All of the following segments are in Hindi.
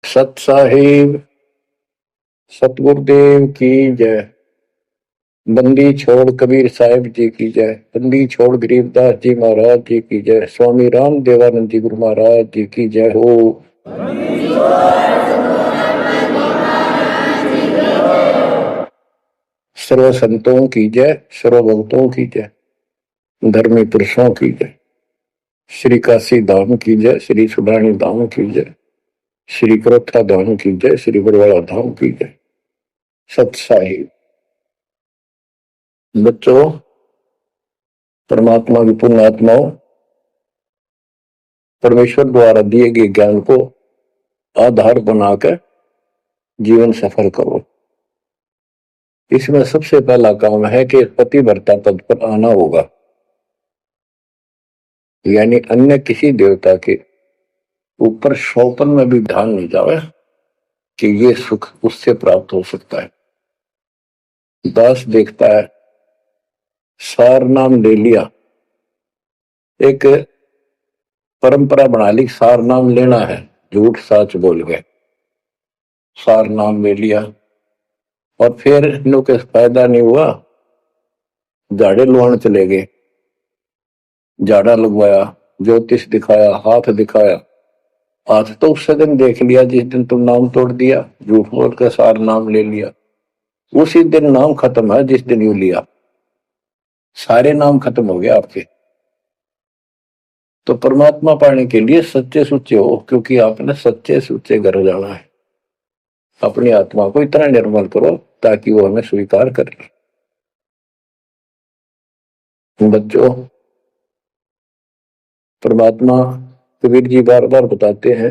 सत साहिब सतगुरुदेव की जय। बंदी छोड़ कबीर साहिब जी की जय। बंदी छोड़ गरीबदास जी महाराज जी की जय। स्वामी राम देवानंद जी गुरु महाराज जी की जय हो। सर्व संतों की जय, सर्व भक्तों की जय, धर्मी पुरुषों की जय। श्री काशी धाम की जय, श्री सुडानी धाम की जय, श्री क्रोथा धाम की जय, श्री बरवाड़ा धाम की जय। सत साहिब बच्चों, परमात्मा की पुण्यात्माओं, परमेश्वर द्वारा दिए गए ज्ञान को आधार बनाकर जीवन सफल करो। इसमें सबसे पहला काम है कि पतिव्रता पद पर आना होगा, यानी अन्य किसी देवता के ऊपर शौपन में भी ध्यान नहीं जावे कि ये सुख उससे प्राप्त हो सकता है। दास देखता है, सार नाम ले लिया, एक परंपरा बना ली, सार नाम लेना है, झूठ सच बोल गए, सार नाम ले लिया और फिर इनों के फायदा नहीं हुआ, झाड़े लुआने चले गए, झाड़ा लगवाया, ज्योतिष दिखाया, हाथ दिखाया। हाथ तो उस दिन देख लिया जिस दिन तुम नाम तोड़ दिया, झूठ बोल कर सार नाम ले लिया, उसी दिन नाम खत्म है जिस दिन यू लिया, सारे नाम खत्म हो गए आपके। तो परमात्मा पाने के लिए सच्चे सुच्चे हो, क्योंकि आपने सच्चे सुच्चे घर जाना है। अपनी आत्मा को इतना निर्मल करो ताकि वो हमें स्वीकार कर ले। बच्चों, परमात्मा कबीर जी बार बार बताते हैं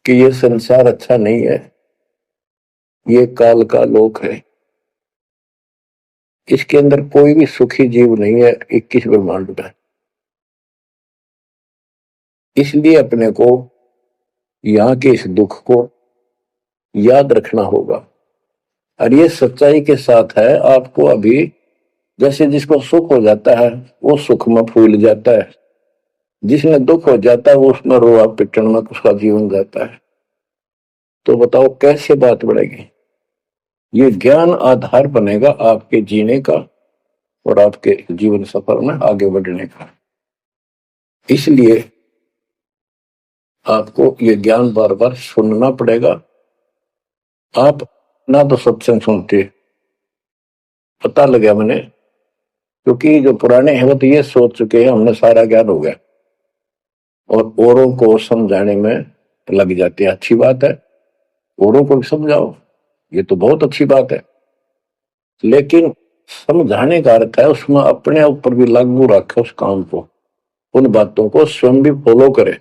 कि ये संसार अच्छा नहीं है, ये काल का लोक है, इसके अंदर कोई भी सुखी जीव नहीं है 21 ब्रह्मांड में। इसलिए अपने को यहाँ के इस दुख को याद रखना होगा। और ये सच्चाई के साथ है, आपको अभी जैसे जिसको सुख हो जाता है वो सुख में फूल जाता है, जिसमें दुख हो जाता है वो उसमें रोआ पिटन में उसका जीवन जाता है। तो बताओ कैसे बात बढ़ेगी? ये ज्ञान आधार बनेगा आपके जीने का और आपके जीवन सफर में आगे बढ़ने का। इसलिए आपको ये ज्ञान बार बार सुनना पड़ेगा। आप ना तो सत्संग सुनते, पता लगा मैंने, क्योंकि जो पुराने हैं वो तो ये सोच चुके हैं हमने सारा ज्ञान हो गया और औरों को समझाने में लग जाते हैं। अच्छी बात है, औरों को भी समझाओ, ये तो बहुत अच्छी बात है, लेकिन समझाने का अर्थ है उसमें अपने ऊपर भी लागू रखे उस काम को, उन बातों को स्वयं भी फॉलो करे।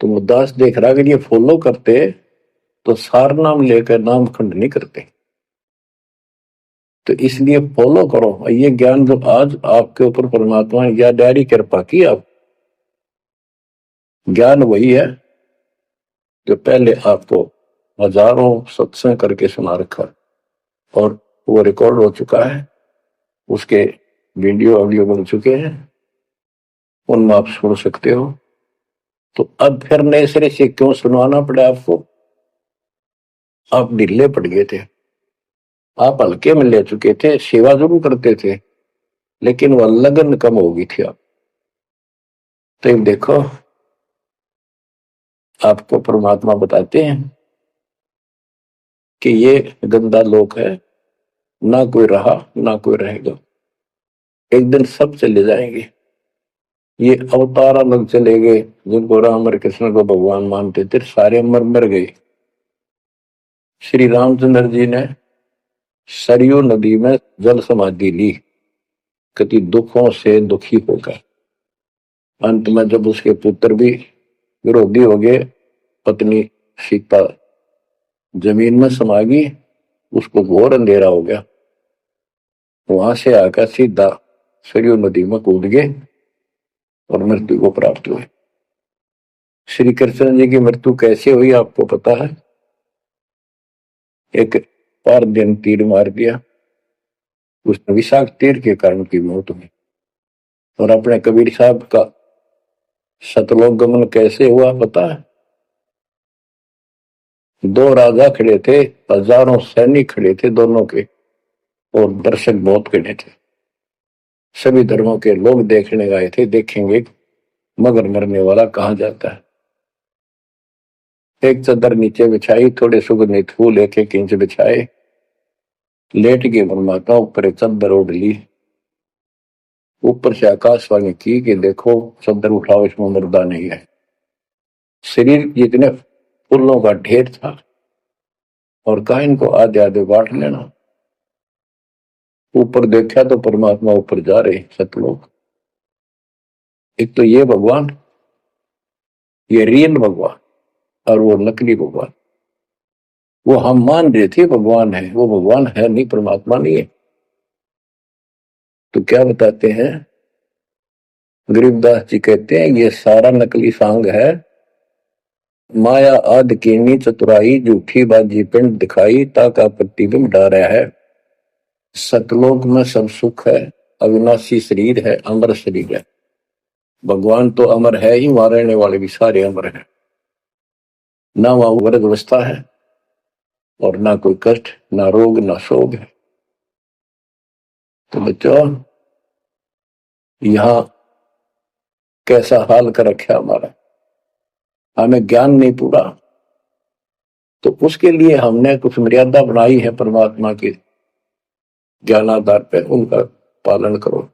तो मुद्दास देख रहा अगर ये फॉलो करते तो सार नाम लेकर नाम खंड नहीं करते। तो इसलिए फॉलो करो ये ज्ञान जो आज आपके ऊपर परमात्मा ने या डायरी कृपा की, आप ज्ञान वही है जो पहले आपको हजारों सत्संग करके सुना रखा और वो रिकॉर्ड हो चुका है, उसके वीडियो ऑडियो बन चुके हैं, उनमें आप सुन सकते हो। तो अब फिर नए सिरे से क्यों सुनवाना पड़ा आपको? आप ढीले पड़ गए थे, आप हल्के में ले चुके थे, सेवा जरूर करते थे लेकिन वह लगन कम हो गई थी आप। तो देखो आपको परमात्मा बताते हैं कि ये गंदा लोक है, ना कोई रहा ना कोई रहेगा, एक दिन सब चले जाएंगे। ये अवतार अलग चले गए, जिनको राम और कृष्ण को भगवान मानते थे सारे मर गए। श्री रामचंद्र जी ने सरयू नदी में जल समाधि ली, कति दुखों से दुखी होकर। अंत में जब उसके पुत्र भी विरोधी हो गए, पत्नी सीता जमीन में समा गई, उसको घोर अंधेरा हो गया, वहां से आकर सीधा सरयू नदी में कूद गए और मृत्यु को प्राप्त हुए। श्री कृष्ण जी की मृत्यु कैसे हुई आपको पता है? एक पार दिन तीर मार दिया, उस विषाक्त तीर के कारण की मौत हुई। और अपने कबीर साहब का सतलोक गमन कैसे हुआ पता है? दो राजा खड़े थे, हजारों सैनिक खड़े थे दोनों के, और दर्शक बहुत खड़े थे। सभी धर्मों के लोग देखने आए थे, देखेंगे मगर मरने वाला कहाँ जाता है। एक चादर नीचे बिछाई, थोड़े सुगंधित फूल एक एक इंच बिछाए, लेट के परमात्मा ऊपर चादर ओढ़ ली। ऊपर से आकाशवाणी की कि देखो चादर उठाओ, इसमें मुर्दा नहीं है। शरीर जितने फूलों का ढेर था, और कहा इनको आधे आधे बांट लेना। ऊपर देखा तो परमात्मा ऊपर जा रहे सतलोक। एक तो ये भगवान, ये रियल भगवान, और वो नकली भगवान। वो हम मान रहे थे भगवान है, वो भगवान है नहीं, परमात्मा नहीं है। तो क्या बताते हैं गरीबदास जी, कहते हैं ये सारा नकली सांग है। माया आद कीनी चतुराई, झूठी बाजी पिंड दिखाई, ताका प्रतिबिंब डारा है। सतलोक में सब सुख है, अविनाशी शरीर है, अमर शरीर है। भगवान तो अमर है ही, वहां रहने वाले भी सारे अमर है। ना वहां वर्ग अवस्था है, और ना कोई कष्ट, ना रोग, ना शोक है। तो बच्चों, यहां कैसा हाल कर रखा हमारा, हमें ज्ञान नहीं पूरा, तो उसके लिए हमने कुछ मर्यादा बनाई है परमात्मा के ज्ञानाधार पे, उनका पालन करो।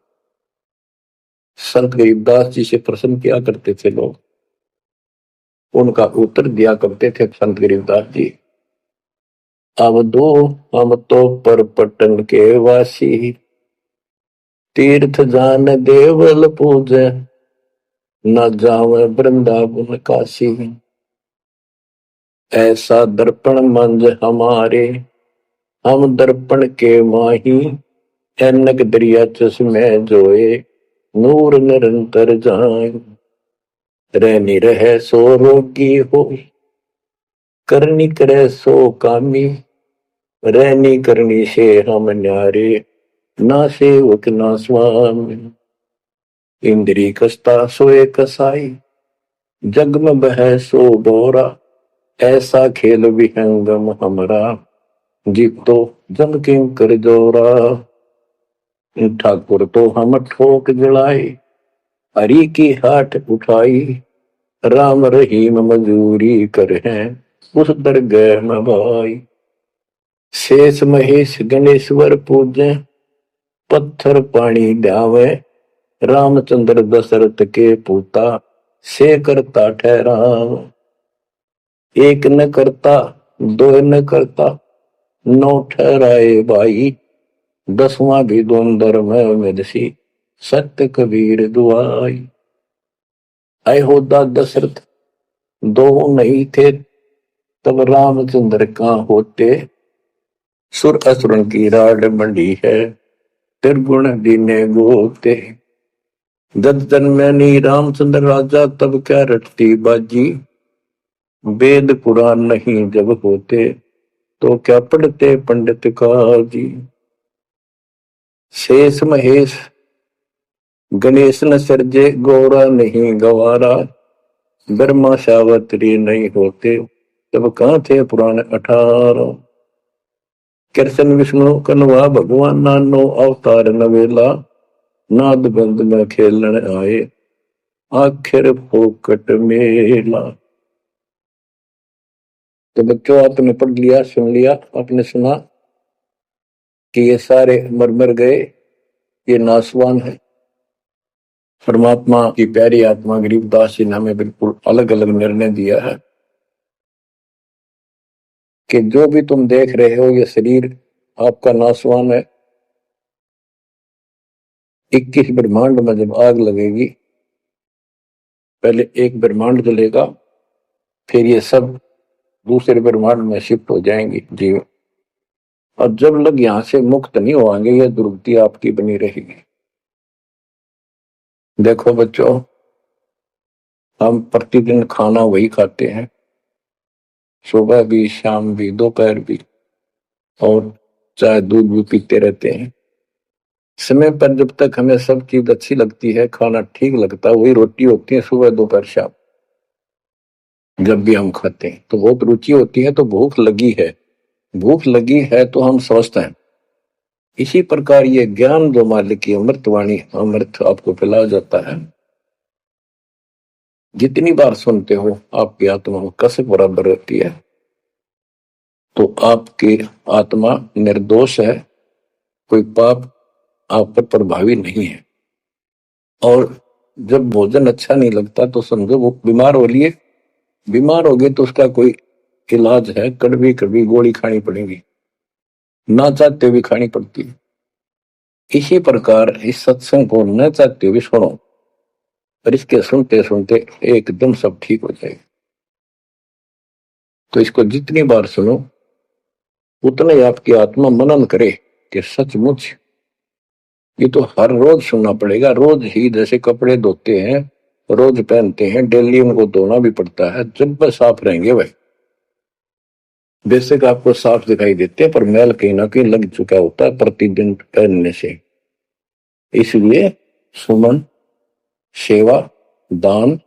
संत गरीबदास जी से प्रश्न किया करते थे लोग, उनका उत्तर दिया करते थे संत गरीबदास जी। अब दो हम तो पर पटन के वासी, तीर्थ जान देवल पूजे, न जावे वृंदावन काशी। ऐसा दर्पण मंज हमारे, हम दर्पण के माही, ऐनक दरिया चश्मे जोए, नूर निरंतर जाए। रहनी रहे सो रोगी हो, करनी करे सो कामी, रहनी करनी से हम न्यारे, ना सेवक ना स्वामी। इंद्री कसता सोए कसाई, जग में बह सो बोरा, ऐसा खेल विहंगम हमरा, जीव तो जम किं कर जोरा। ठाकुर तो हम ठोक जड़ाए, हरि की हाट उठाई, राम रहीम मजूरी कर हैं, उस दरगह में भाई। शेष महेश गणेश्वर पूजे, पत्थर पानी ध्यावे, रामचंद्र दशरथ के पूता, से करता ठहराव। एक न करता, दो न करता, नौ ठहराए भाई, दसवां भी द्वंद्व में मेदसी, सत्य कबीर दुआई। अयोध्या दशरथ दो नहीं थे, तब रामचंद्र कहाँ होते, सुर असुरन की राड मंडी है, त्रिगुण दीने गोते। जब जन्मे नी रामचंद्र राजा, तब क्या रटती बाजी, वेद पुराण नहीं जब होते, तो क्या पढ़ते पंडित काजी। शेष महेश गणेश न सर्जे, गौरा नहीं गवारा, ब्रह्मा सावत्री नहीं होते, तब कहाँ थे पुराण 18। कृष्ण विष्णु कन्वा भगवान, नानो अवतार नवेला, नाद बंद में खेलन आए, आखिर फोकट मेला। तो बच्चों, आपने पढ़ लिया, सुन लिया, आपने सुना कि ये सारे मर मर गए, ये नासवान है। परमात्मा की प्यारी आत्मा गरीबदास जी ने हमें बिल्कुल अलग अलग निर्णय दिया है कि जो भी तुम देख रहे हो, ये शरीर आपका नासवान है। 21 ब्रह्मांड में जब आग लगेगी, पहले एक ब्रह्मांड जलेगा, फिर ये सब दूसरे ब्रह्मांड में शिफ्ट हो जाएंगे जीव। और जब लोग यहां से मुक्त नहीं होंगे, यह दुर्गति आपकी बनी रहेगी। देखो बच्चों, हम प्रतिदिन खाना वही खाते हैं, सुबह भी, शाम भी, दोपहर भी, और चाय दूध भी पीते रहते हैं। समय पर जब तक हमें सब चीज अच्छी लगती है, खाना ठीक लगता है, वही रोटी होती है सुबह दोपहर शाम। जब भी हम खाते हैं तो बहुत रुचि होती है, तो भूख लगी है, भूख लगी है तो हम स्वस्थ हैं। इसी प्रकार ये ज्ञान जो मालिक की अमृतवाणी, अमृत आपको पिलाया जाता है, जितनी बार सुनते हो आपकी आत्मा में कसक बराबर रहती है। तो आपकी आत्मा निर्दोष है, कोई पाप आप पर प्रभावी नहीं है। और जब भोजन अच्छा नहीं लगता तो समझो वो बीमार हो लिए, बीमार हो गए तो उसका कोई इलाज है, कड़वी कड़वी गोली खानी पड़ेगी, ना चाहते हुए खानी पड़ती है। इसी प्रकार इस सत्संग को न चाहते हुए सुनो, और इसके सुनते सुनते एकदम सब ठीक हो जाएगा। तो इसको जितनी बार सुनो उतना ही आपकी आत्मा मनन करे कि सचमुच ये तो हर रोज सुनना पड़ेगा। रोज ही जैसे कपड़े धोते हैं, रोज पहनते हैं, डेली उनको धोना भी पड़ता है, जब वह साफ रहेंगे वह बेशक आपको साफ दिखाई देते हैं, पर मैल कहीं ना कहीं लग चुका होता है प्रतिदिन पहनने से। इसलिए सुमन, सेवा, दान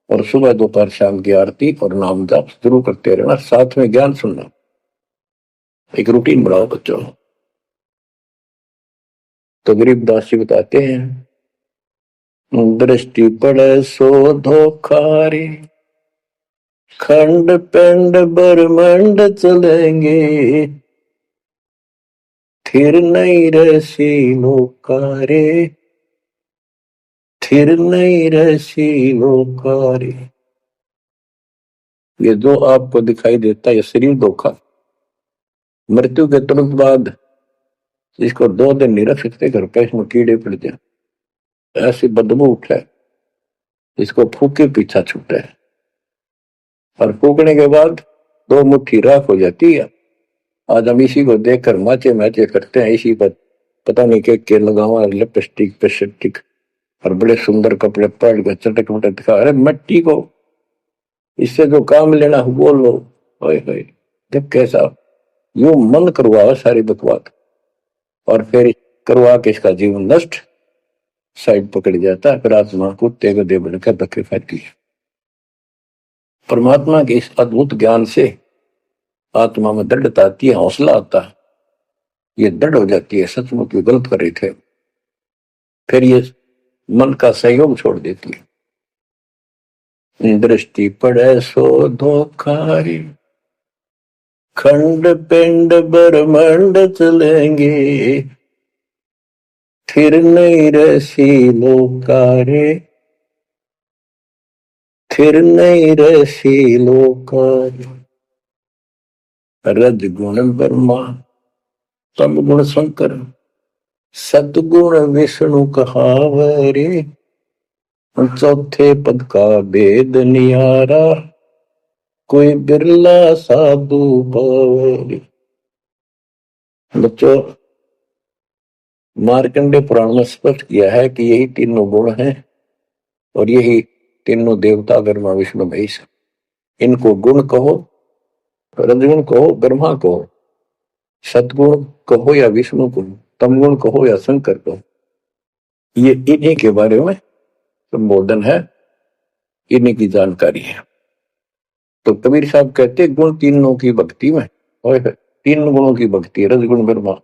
और सुबह दोपहर शाम की आरती और नाम जाप जरूर करते रहना, साथ में ज्ञान सुनना। एक रूटीन बनाओ बच्चों। तो गरीबदास जी बताते हैं, दृष्टि पड़े सो धोखा रे, खंड पिंड ब्रह्मंड चलेंगे, थिर नहीं रसी लोकारे, थिर नहीं रसी लोकारे। ये जो आपको दिखाई देता है ये शरीर धोखा, मृत्यु के तुरंत बाद इसको 2 दिन नहीं रख सकते घर पे, इसमें कीड़े पड़ जाए, ऐसी बदबू उठे, इसको फूके पीछा छूटे, और फूकने के बाद 2 मुट्ठी राख हो जाती है। आज हम इसी को देखकर माचे मैचे करते हैं, इसी पर पता नहीं के लगावा लिपस्टिक पेस्टिक और बड़े सुंदर कपड़े पहन के चटक मटक दिखा। अरे मिट्टी को इससे जो काम लेना वो लो। ओए होए, जब कैसा यूं मन करवा सारी बकवास, और फिर करवा के इसका जीवन नष्ट, साइड पकड़ जाता है, फिर आत्मा कुत्ते को दे बनकर धक्के खाती है। परमात्मा के इस अद्भुत ज्ञान से आत्मा में दृढ़ता आती है, हौसला आता है, ये दृढ़ हो जाती है, सचमुच गलत कर रहे थे, फिर ये मन का सहयोग छोड़ देती है। दृष्टि पड़े सो धोखा रे, खंड पिंड ब्रह्मंड चलेंगे, फिर नहीं रसी लोकारे, फिर नहीं रसी लोकारे। रज गुण ब्रह्मा, तम गुण शंकर, सतगुण विष्णु कहावरे, चौथे पद का भेद नियारा, कोई बिरला साधु पावरे। बच्चों, मार्कंडे पुराण में स्पष्ट किया है कि यही तीनों गुण हैं, और यही तीनों देवता ब्रह्मा विष्णु महेश। इनको गुण कहो, रजगुण कहो, ब्रह्मा कहो, सतगुण कहो या विष्णु कहो, तमगुण कहो या शंकर कहो, ये इन्हीं के बारे में संबोधन है, इन्हीं की जानकारी है। तो कबीर साहब कहते गुण तीनों की भक्ति में, और 3 गुणों की भक्ति, रजगुण ब्रह्मा,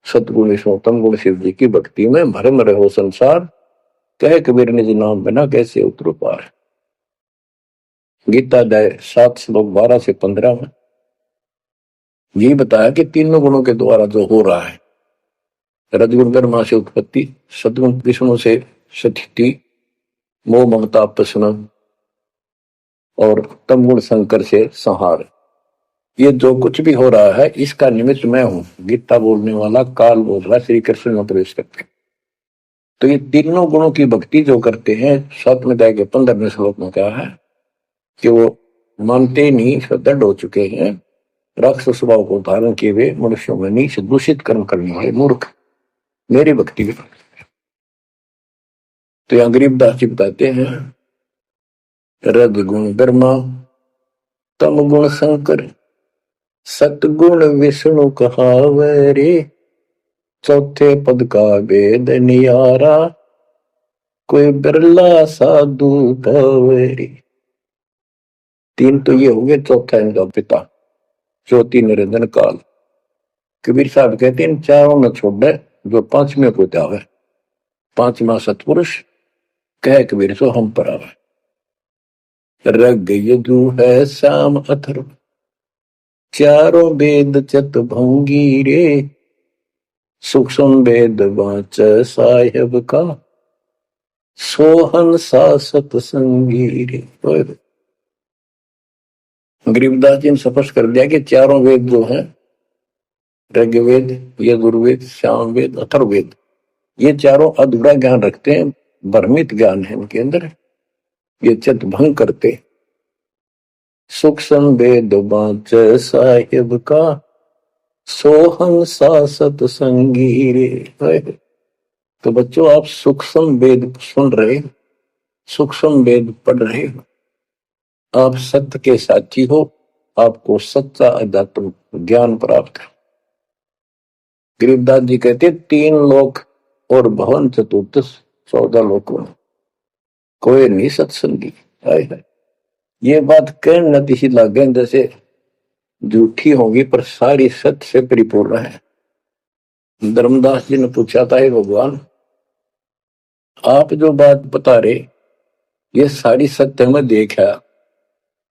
सतगुण विष्णु, तमगुण शिव जी की भक्ति में भरम रहो संसार, कहे कबीर निज नाम बिना कैसे उतरो पार। गीता अध्याय 7 श्लोक 12 से 15 में यही बताया कि तीनों गुणों के द्वारा जो हो रहा है, रजगुण ब्रह्मा से उत्पत्ति, सतगुण विष्णु से स्थिति, मोह ममता प्रश्न, और तमगुण शंकर से संहार। ये जो कुछ भी हो रहा है इसका निमित्त मैं हूं, गीता बोलने वाला काल बोल रहा है, श्री कृष्ण में प्रवेश करते। तो ये तीनों गुणों की भक्ति जो करते हैं, 7वें अध्याय के 15वें श्लोक में कहा है कि वो मानते नहीं, दृढ़ हो चुके हैं, राक्षस स्वभाव को धारण किए हुए मनुष्यों में नीच दूषित कर्म करने वाले मूर्ख मेरी भक्ति में। तो यहाँ गरीबदास जी बताते हैं, रज गुण ब्रह्मा, तम गुण शंकर, सतगुण विष्णु कहावरे, चौथे पद का भेद नियारा, कोई बिरला साधु पावरी। तीन तो ये हो गए, चौथा इनका पिता, चौथी निरंजन काल। कबीर साहब कहते हैं इन चारों में छोड़ दे जो पांचवें को जावे, पांचवा सतपुरुष कह कबीर सो हम पर आवे। रग यजु है श्याम अथर्व, चारों वेद चत भंगी रे, सूक्ष्म वेद वाच साहेब का, सोहन सा सतसंगी रे। गरीबदास जी ने स्पष्ट कर दिया कि चारों वेद जो हैं, ऋग्वेद, यजुर्वेद, सामवेद, अथर्ववेद, ये चारों अधूरा ज्ञान रखते हैं, भ्रमित ज्ञान है इनके अंदर, ये चित भंग करते। सूक्ष्म वेद वाच साहिब का, सोहम सा सतसंगी रे। तो बच्चों आप सूक्ष्म वेद सुन रहे, सूक्ष्म वेद पढ़ रहे हो, आप सत्य के साथी हो, आपको सच्चा अध्यात्म ज्ञान प्राप्त है। गरीबदास जी कहते तीन लोक और भवन चतुर्थ 14 लोकों में कोई नहीं सत्संगी। है ये बात कहने नती लागे जैसे झूठी होगी पर सारी सत्य से परिपूर्ण है। धर्मदास जी ने पूछा था हे भगवान, आप जो बात बता रहे ये सारी सत्य में देखा,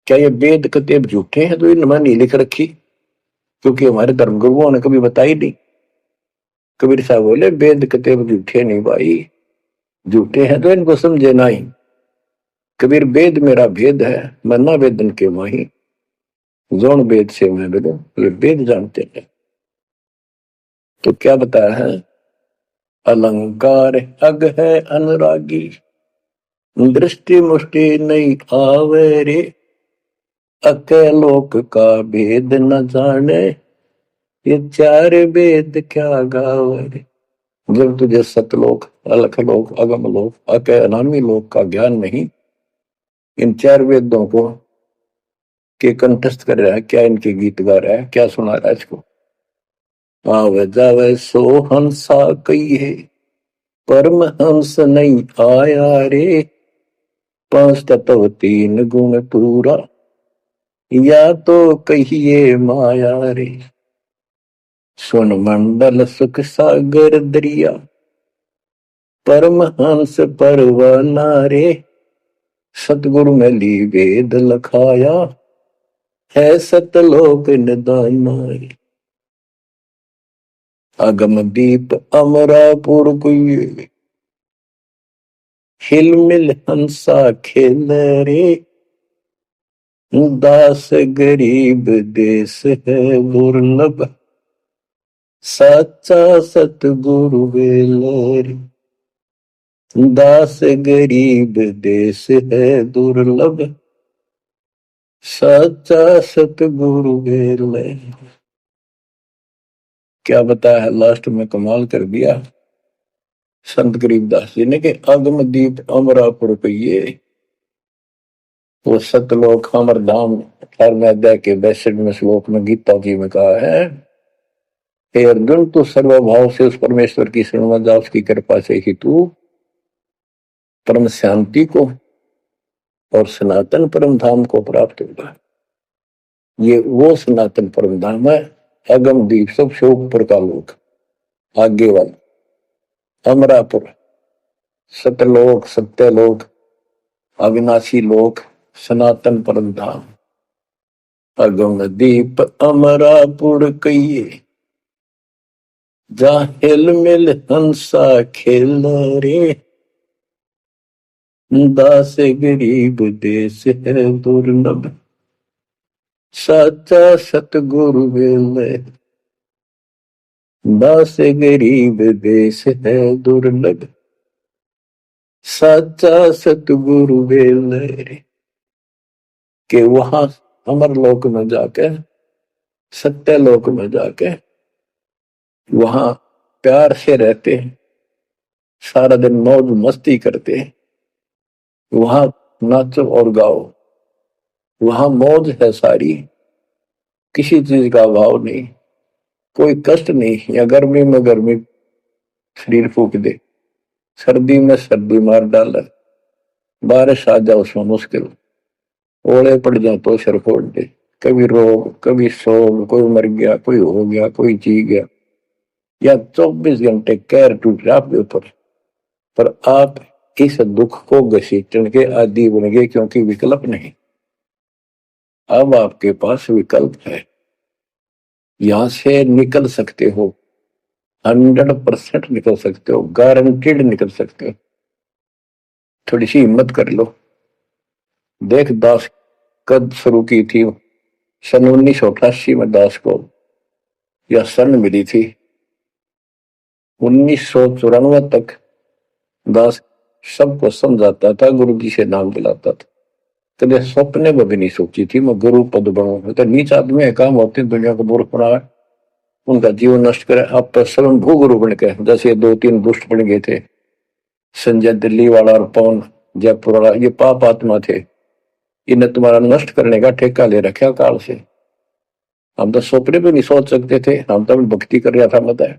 क्या ये वेद कतेब झूठे हैं तो इनमें नहीं लिख रखी? क्योंकि हमारे धर्मगुरुओं ने कभी बताई नहीं। कबीर साहब बोले वेद कतेब झूठे नहीं भाई, झूठे हैं तो इनको समझे नहीं। कबीर वेद मेरा भेद है, मैं ना वेदन के माही, जोन वेद से मैं वेदो, वेद जानते हैं। तो क्या बताया है? अलंकार अग है अनुरागी, दृष्टि मुष्टि नहीं आवे रे, अके लोक का भेद न जाने, ये चार वेद क्या गावे। जब तुझे सतलोक, अलख लोक, अगम लोक, अके अनामी लोक का ज्ञान नहीं, इन चार वेदों को के कंठस्थ कर रहा है, क्या इनके गीत गा रहा है, क्या सुना रहा है इसको? आवे जावे सो हंसा कहिए, परम हंस नहीं आया रे, पांच तत्व तीन गुण पूरा, या तो कहिए माया रे। सुन मंडल सुख सागर दरिया, परम हंस परवाना रे, सतगुरु में ली वेद लखाया, है सतलोक निदाना रे। अगम दीप अमरापुर कुए, हिल मिल हंसा खेल रे, दास गरीब देश है दुर्लभ, सच्चा सतगुरु वेलरी। दास गरीब देश है दुर्लभ, सच्चा सतगुरु वेलरी। क्या बताया है लास्ट में, कमाल कर दिया संत गरीबदास जी ने कि अगम दीप अमरापुर कहिए, वो सतलोक अमर धाम 18वें अध्याय के 62वें श्लोक में गीता जी में कहा है, हे अर्जुन तू सर्वभाव से उस परमेश्वर की शरण में जा, उसकी कृपा से ही तू परम शांति को और सनातन परम धाम को प्राप्त होगा। ये वो सनातन परम धाम है, अगम दीप सबसे ऊपर का लोक, आगे वाला अमरापुर, सतलोक, सत्यलोक, अविनाशी लोक, सनातन परम धाम। अगम दीप अमरापुर कहिए, जा हिल मिल हंसा खेल रे, दास गरीब देश है दुर्लभ, सच्चा सतगुरु वेले। दास गरीब देश है दुर्लभ, सच्चा सतगुरु वेले। के वहां अमर लोक में जाके, सत्य लोक में जाके वहां प्यार से रहते हैं, सारा दिन मौज मस्ती करते हैं, वहां नाचो और गाओ, वहां मौज है सारी, किसी चीज का अभाव नहीं, कोई कष्ट नहीं। या गर्मी में गर्मी शरीर फूक दे, सर्दी में सर्दी मार डाले, बारिश आ जाए उसमें मुश्किल, ओले पड़ जाए तो सिर फोड़ दे। कभी रोग, कभी शोक, कोई मर गया, कोई हो गया, कोई जी गया, या 24 घंटे कैर टूट रहा आपके ऊपर, पर आप इस दुख को घसीटने के आदि बन गए, क्योंकि विकल्प नहीं। अब आपके पास विकल्प है, यहां से निकल सकते हो, 100% निकल सकते हो, गारंटेड निकल सकते हो। थोड़ी सी हिम्मत कर लो। देख, दास कद शुरू की थी, सन 1988 में दास को यह सन मिली थी। 1994 तक दास सबको समझाता था, गुरु जी से नाम दिलाता था। कभी सपने में भी नहीं सोची थी मैं गुरु पद बनूं। तो नीच आदमी है, काम होते दुनिया को मूर्ख बनाए, उनका जीवन नष्ट करे, आप पर स्वयं भू गुरु बन के, जैसे 2-3 दुष्ट बन गए थे, संजय दिल्ली वाला और पवन जयपुर वाला, ये पाप आत्मा थे, इन्हें तुम्हारा नष्ट करने का ठेका ले रखा काल से। हम तो सपने भी नहीं सोच सकते थे, हम तो भक्ति कर रहा था, मत है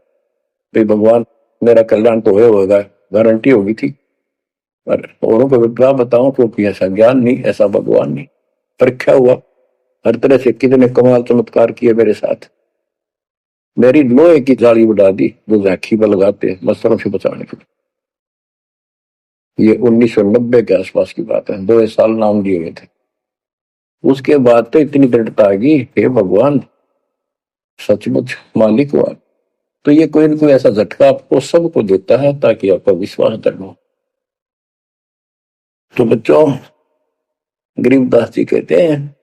भाई भगवान मेरा कल्याण तो होगा, गारंटी होगी थी। पर औरों को क्या बताऊं, क्योंकि ऐसा ज्ञान नहीं, ऐसा भगवान नहीं। परीक्षा हुआ हर तरह से, कितने कमाल चमत्कार किए मेरे साथ। मेरी लोहे की जाली उड़ा दी जो राखी पर लगाते हैं मच्छरों से बचाने के लिए। ये 1990 के आसपास की बात है, 2 साल नाम दिए गए थे। उसके बाद तो इतनी दृढ़ता आ गई, हे भगवान सचमुच मालिक हुआ। तो ये कोई ना कोई ऐसा झटका आपको सबको देता है ताकि आपका विश्वास दृढ़ हो। तो बच्चों, गरीबदास जी कहते हैं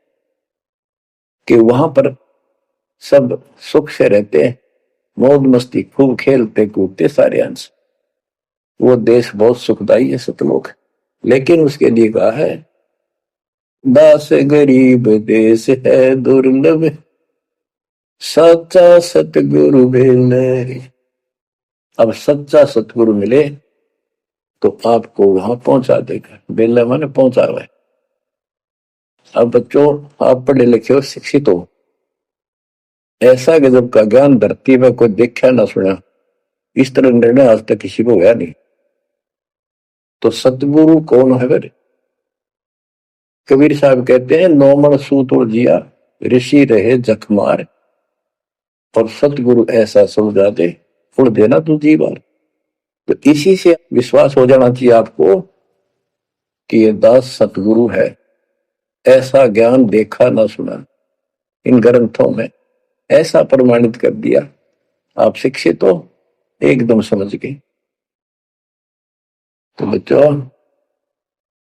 कि वहां पर सब सुख से रहते हैं, मौज मस्ती खूब खेलते कूदते सारे अंश। वो देश बहुत सुखदाई है, सतलोक। लेकिन उसके लिए कहा है, दास गरीब देश है दुर्लभ, सच्चा सतगुरु मिले। अब सच्चा सतगुरु मिले तो आपको वहां पहुंचा देगा। बेला माने पहुंचा हुआ है। अब बच्चों, आप पढ़े लिखे हो, शिक्षित हो, ऐसा गजब का ज्ञान धरती में कोई देखा ना सुना, इस तरह निर्णय आज तक किसी को हुआ नहीं। तो सतगुरु कौन है फिर? कबीर साहब कहते हैं, नौमन सूत जिया ऋषि रहे जखमार, और सतगुरु ऐसा समझा दे उड़ देना तू जी बार। तो इसी से विश्वास हो जाना चाहिए आपको कि ये दास सतगुरु है। ऐसा ज्ञान देखा ना सुना, इन ग्रंथों में ऐसा प्रमाणित कर दिया, आप शिक्षित हो, एकदम समझ गए। तो बच्चों,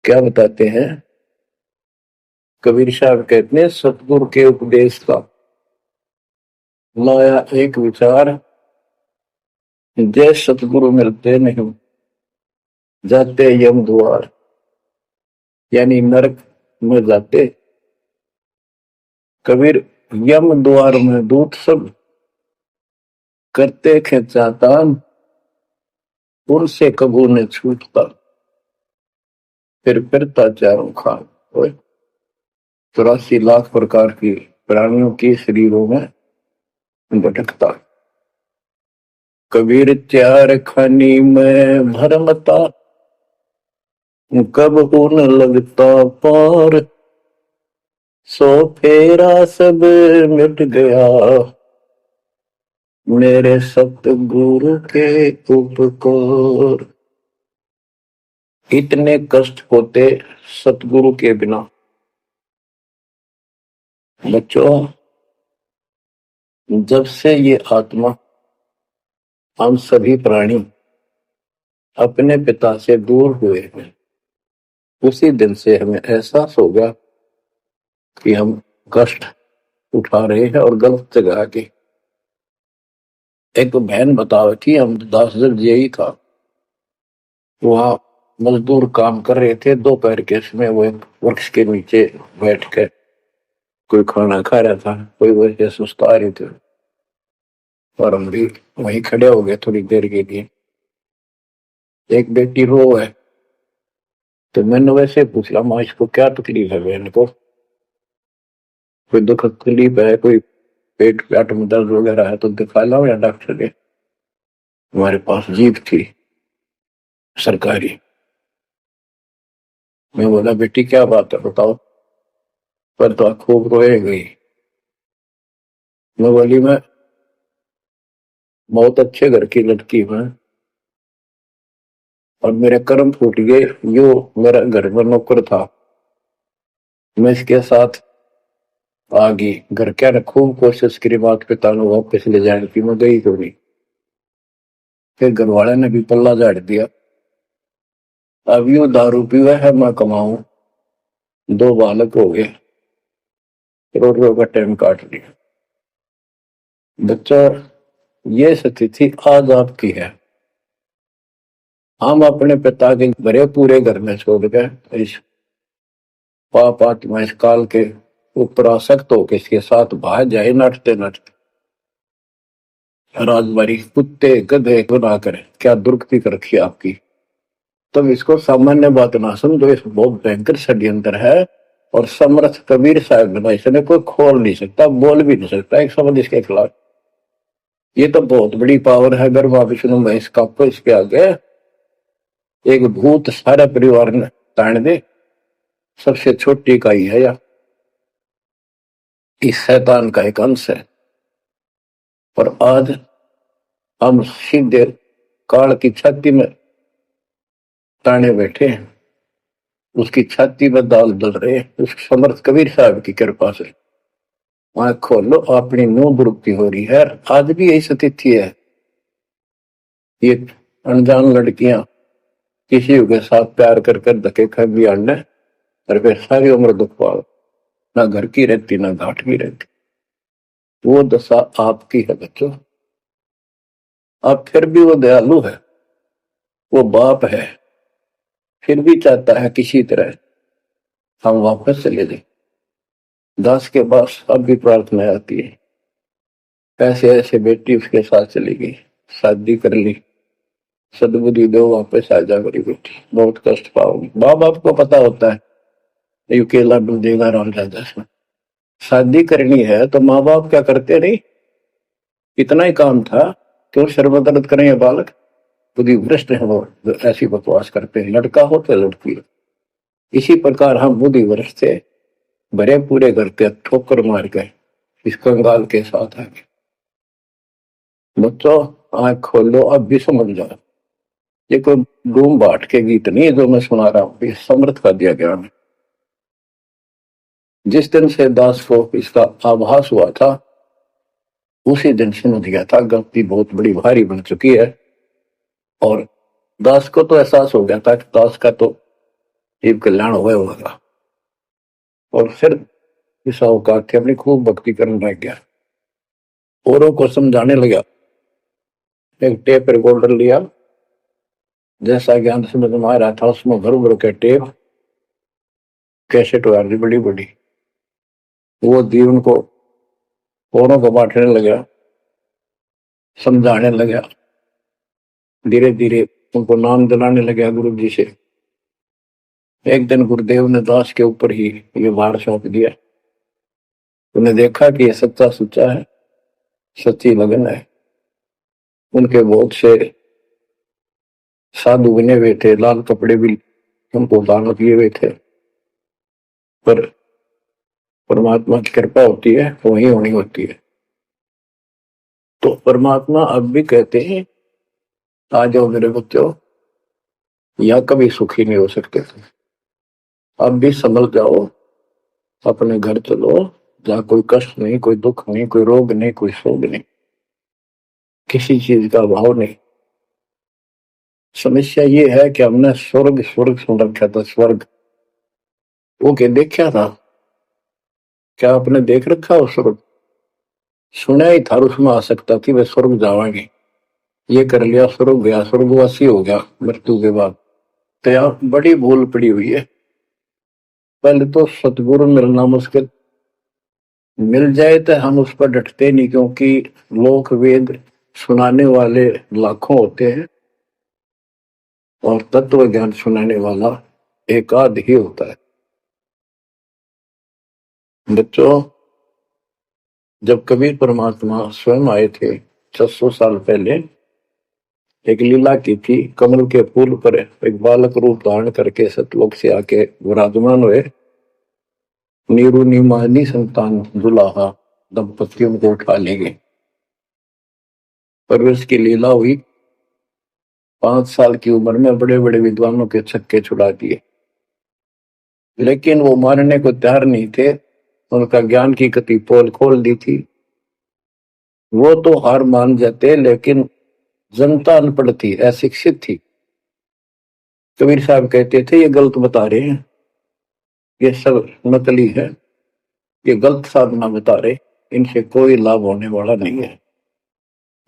क्या बताते हैं कबीर साहब? कहते हैं, सतगुरु के उपदेश का लाया एक विचार, जय सतगुरु मिलते नहीं जाते यम द्वार। यानी नरक में जाते कबीर, यम द्वार में दूत सब करते खेचातान, उनसे कबू ने छूटता, फिर फिरता चारों खान। 84 लाख प्रकार की प्राणियों के शरीरों में भटकता। कबीर चार खानी में भरमता, कब हो न लगता पार, सो फेरा सब मिट गया, मेरे सतगुरु के उपकार। इतने कष्ट होते सतगुरु के बिना। बच्चों, जब से ये आत्मा, हम सभी प्राणी अपने पिता से दूर हुए हैं, उसी दिन से हमें एहसास होगा कि हम कष्ट उठा रहे हैं और गलत जगह के। एक तो बहन बता रही थी, हम 10 दिन यही था, वहां मजदूर काम कर रहे थे, दोपहर के समय वो एक वृक्ष के नीचे बैठ कर कोई खाना खा रहा था, कोई वैसे सुस्ता रहे थे, और हम भी वहीं खड़े हो गए थोड़ी देर के लिए। एक बेटी रो है, तो मैंने वैसे पूछा, माँ इसको क्या तकलीफ है? बहन को कोई दुख तकलीफ है, कोई पेट पेट में दर्द वगैरह है तो दिखा लो या डॉक्टर के। हमारे पास जीप थी सरकारी। मैं बोला, बेटी क्या बात है बताओ। पर तो खूब रोए गई। मैं बोली मैं बहुत अच्छे घर की लड़की हूं और मेरे कर्म फूट गए। यो मेरा घर में नौकर था, मैं इसके साथ आ गई। घर क्या ने खूब कोशिश करी माता पिता ने वापस ले जाने की, मैं गई क्यों नहीं। फिर घर वाले ने भी पल्ला झाड़ दिया। अब यो दारू पीवा है, मैं कमाऊं, दो बालक हो गए, करोड़ों का टाइम काट लिया। बच्चा, ये स्थिति आज आपकी है। हम अपने पिता के भरे पूरे घर में छोड़ के इस पाप आत्मा इस काल के ऊपर आसक्त हो के इसके साथ भाग जाए नटते नटते। राजबारी कुत्ते गधे गुनाह करे, क्या दुर्गति कर रखी आपकी। तब इसको सामान्य बात ना समझो, इस बहुत भयंकर षड्यंत्र है। और समर्थ कबीर साहब बना, इसने कोई खोल नहीं सकता, बोल भी नहीं सकता एक शब्द इसके खिलाफ। ये तो बहुत बड़ी पावर है। अगर वहां विष्णु महेश का इसके आगे एक भूत सारे परिवार ने ताण दे, सबसे छोटी इकाई है या इस शैतान का एक अंश है। और आज हम सीधे काल की छाती में ताने बैठे हैं, उसकी छाती में दाल दल रहे हैं उस समर्थ कबीर साहब की कृपा से। आंख खोलो, अपनी मुंह दुरुक्ति हो रही है। आज भी यही स्थिति है। ये अनजान लड़कियां किसी के साथ प्यार कर कर धक्के खा भी आने, और फिर सारी उम्र दुख पाओ, ना घर की रहती ना घाट की रहती। वो दशा आपकी है बच्चों। अब फिर भी वो दयालु है, वो बाप है, फिर भी चाहता है किसी तरह हम वापस चले जाए। दास के पास अब भी प्रार्थना आती है। ऐसे ऐसे बेटी उसके साथ चली गई, शादी कर ली, सदबुद्धि दो, वापस आ जा मेरी बेटी, बहुत कष्ट पाओगी। माँ बाप को पता होता है ये केला डूब देगा राम राजा से। शादी करनी है तो माँ बाप क्या करते नहीं, इतना ही काम था। क्यों शर्मदर्द करें ये बालक, बुद्धि भ्रष्ट है वो, ऐसी बकवास करते हैं। लड़का हो तो लड़की हो, इसी प्रकार हम बुद्धि भ्रष्ट थे, भरे पूरे घर के ठोकर मार गए इस कंगाल के साथ आगे। बच्चों, आंख खोलो, अब भी समझ जाओ। ये कोई डूम बाट के गीत नहीं है जो मैं सुना रहा हूं, समर्थ का दिया गया है। जिस दिन से दास को इसका आभास हुआ था उसी दिन समझ गया था गलती बहुत बड़ी भारी बन चुकी है। और दास को तो एहसास हो गया था कि दास का तो जीव कल्याण हुआ होगा। और फिर इस अवकाश के अपनी खूब भक्ति करने लग गया, औरों को समझाने लगा। एक टेप रिकॉर्डर लिया, जैसा ज्ञान समझ में आ रहा था उसमें भर भर के टेप कैसेट वाली बड़ी बड़ी वो दी उनको, औरों को बांटने लगा, समझाने लगा। धीरे धीरे उनको नाम दिलाने लगा गुरु जी से। एक दिन गुरुदेव ने दास के ऊपर ही ये भार सौंप दिया। उन्हें देखा कि ये सच्चा सुच्चा है, सच्ची लगन है। उनके बहुत से साधु बने हुए थे, लाल कपड़े भी उनको दान किए हुए थे। पर परमात्मा की कृपा होती है, वही होनी होती है। तो परमात्मा अब भी कहते हैं आ जाओ मेरे बच्चों, या कभी सुखी नहीं हो सकते थे। अब भी संभल जाओ, अपने घर चलो जहाँ कोई कष्ट नहीं, कोई दुख नहीं, कोई रोग नहीं, कोई शोक नहीं, किसी चीज का अभाव नहीं। समस्या ये है कि हमने स्वर्ग स्वर्ग सुन रखा था, स्वर्ग वो क्या देखा था, क्या आपने देख रखा हो स्वर्ग? सुना ही था, उसमें आ सकता थी वे स्वर्ग जावांगे, ये कर लिया स्वर्ग गया, स्वर्गवासी हो गया मृत्यु के बाद। तो यहाँ बड़ी भूल पड़ी हुई है। पहले तो सतगुरु मिलना मुश्किल, मिल जाए तो हम उस पर डटते नहीं, क्योंकि लोक वेद सुनाने वाले लाखों होते हैं और तत्व ज्ञान सुनाने वाला एक आध ही होता है। बच्चों, जब कबीर परमात्मा स्वयं आए थे 600 साल पहले, एक लीला की थी। कमल के फूल पर एक बालक रूप धारण करके सतलोक से आके विराजमान हुए। नीरू नीमानी संतान दुलाहा दंपतियों को उठा ले गए। परवरिश की लीला हुई। 5 साल की उम्र में बड़े बड़े विद्वानों के छक्के छुड़ा दिए, लेकिन वो मानने को तैयार नहीं थे। उनका ज्ञान की गति पोल खोल दी थी। वो तो हार मान जाते, लेकिन जनता अनपढ़ थी, अशिक्षित थी। कबीर साहब कहते थे ये गलत बता रहे हैं, ये सब नकली है, ये गलत साधना बता रहे, इनसे कोई लाभ होने वाला नहीं है।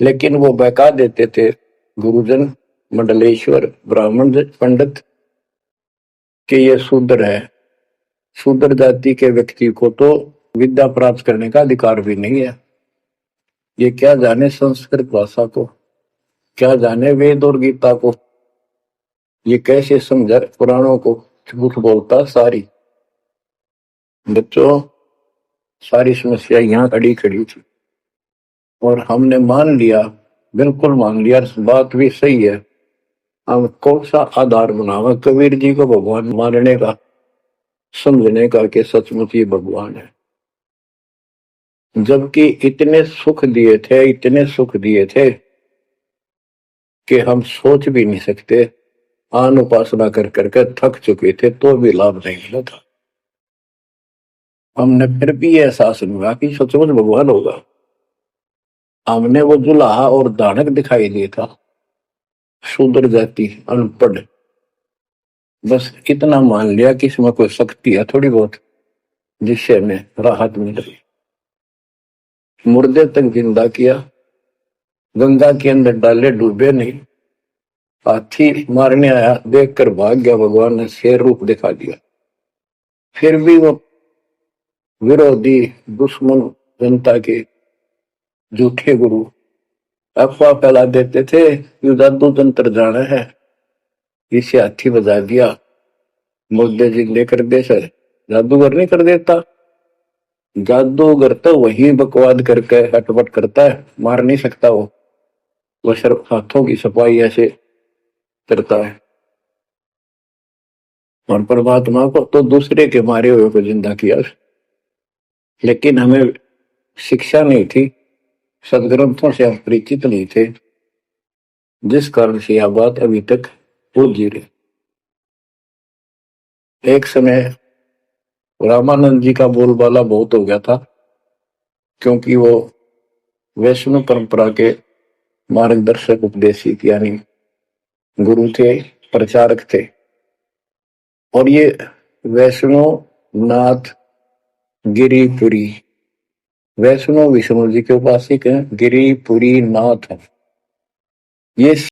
लेकिन वो बहका देते थे गुरुजन, मंडलेश्वर, ब्राह्मण पंडित कि ये शूद्र है। शूद्र जाति के व्यक्ति को तो विद्या प्राप्त करने का अधिकार भी नहीं है। ये क्या जाने संस्कृत भाषा को, क्या जाने वेद और गीता को, ये कैसे समझा पुराणों को, झूठ बोलता सारी। बच्चों, सारी समस्या यहाँ खड़ी खड़ी थी और हमने मान लिया, बिल्कुल मान लिया, बात भी सही है। हम कौन सा आधार बनावा कबीर जी को भगवान मानने का, समझने का कि सचमुच ये भगवान है। जबकि इतने सुख दिए थे, इतने सुख दिए थे कि हम सोच भी नहीं सकते। आन उपासना कर करके थक चुके थे तो भी लाभ नहीं मिला था। हमने फिर भी ये एहसास नहीं हुआ कि सचमुच भगवान होगा। हमने वो जुलाहा और दानक दिखाई दिया था, शूद्र जाति, अनपढ़, बस इतना मान लिया कि इसमें कोई शक्ति है थोड़ी बहुत, जिससे हमें राहत मिल रही। मुर्दे तक जिंदा किया, गंगा के अंदर डाले, डूबे नहीं। हाथी मारने आया, देखकर भाग गया, भगवान ने शेर रूप दिखा दिया। फिर भी वो विरोधी, दुश्मन जनता के झूठे गुरु अफवाह फैला देते थे कि जादू तंत्र जाना है, इसे हाथी बजा दिया, मुद्दे जिंदे कर दे। सर जादूगर नहीं कर देता, जादूगर तो वही बकवाद करके हटपट करता है, मार नहीं सकता वो सिर्फ हाथों की सफाई ऐसे करता है। और परमात्मा को तो दूसरे के मारे हुए को जिंदा किया। लेकिन हमें शिक्षा नहीं थी, सदग्रंथों से हम परिचित नहीं थे, जिस कारण से यह बात अभी तक उलझी रही। एक समय रामानंद जी का बोलबाला बहुत हो गया था, क्योंकि वो वैष्णव परंपरा के मार्गदर्शक, उपदेशिक यानी गुरु थे, प्रचारक थे। और ये वैष्णव नाथ गिरिपुरी, वैष्णव विष्णु जी के उपासक हैं, गिरिपुरी नाथ है ये।